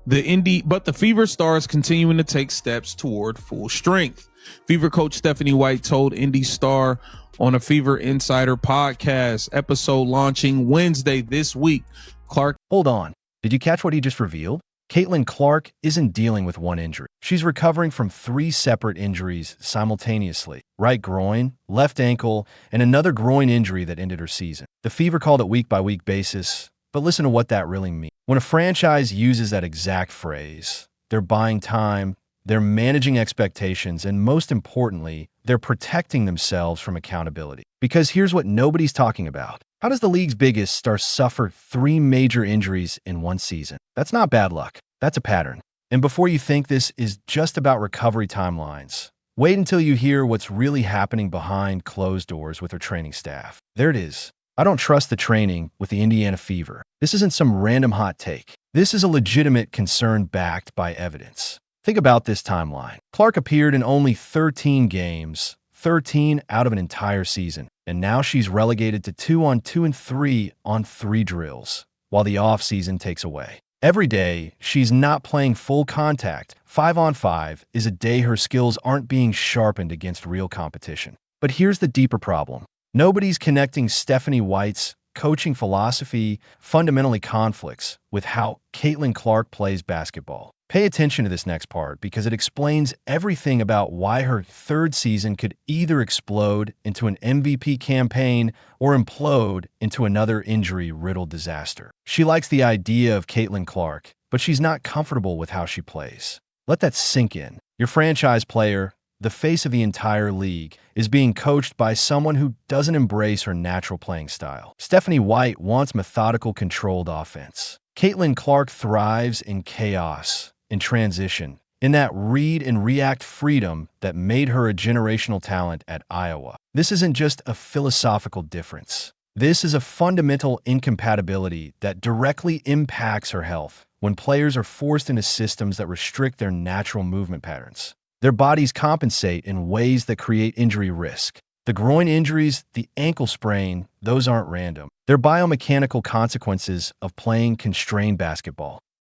But the Fever star is continuing to take steps toward full strength. Fever coach Stephanie White told Indy Star on a Fever Insider podcast, episode launching Wednesday this week. Clark. Hold on. Did you catch what he just revealed? Caitlin Clark isn't dealing with one injury. She's recovering from 3 separate injuries simultaneously. Right groin, left ankle, and another groin injury that ended her season. The Fever called it week-by-week basis, but listen to what that really means. When a franchise uses that exact phrase, they're buying time, they're managing expectations, and most importantly, they're protecting themselves from accountability. Because here's what nobody's talking about. How does the league's biggest star suffer 3 major injuries in one season? That's not bad luck. That's a pattern. And before you think this is just about recovery timelines, wait until you hear what's really happening behind closed doors with her training staff. There it is. I don't trust the training with the Indiana Fever. This isn't some random hot take. This is a legitimate concern backed by evidence. Think about this timeline. Clark appeared in only 13 games, 13 out of an entire season, and now she's relegated to 2 on 2 and 3 on 3 drills, while the off-season takes away. Every day, she's not playing full contact. 5 on 5 is a day her skills aren't being sharpened against real competition. But here's the deeper problem. Nobody's connecting Stephanie White's coaching philosophy fundamentally conflicts with how Caitlin Clark plays basketball. Pay attention to this next part because it explains everything about why her 3rd season could either explode into an MVP campaign or implode into another injury-riddled disaster. She likes the idea of Caitlin Clark, but she's not comfortable with how she plays. Let that sink in. Your franchise player, the face of the entire league, is being coached by someone who doesn't embrace her natural playing style. Stephanie White wants methodical, controlled offense. Caitlin Clark thrives in chaos, in transition, in that read and react freedom that made her a generational talent at Iowa. This isn't just a philosophical difference. This is a fundamental incompatibility that directly impacts her health when players are forced into systems that restrict their natural movement patterns. Their bodies compensate in ways that create injury risk. The groin injuries, the ankle sprain, those aren't random. They're biomechanical consequences of playing constrained basketball.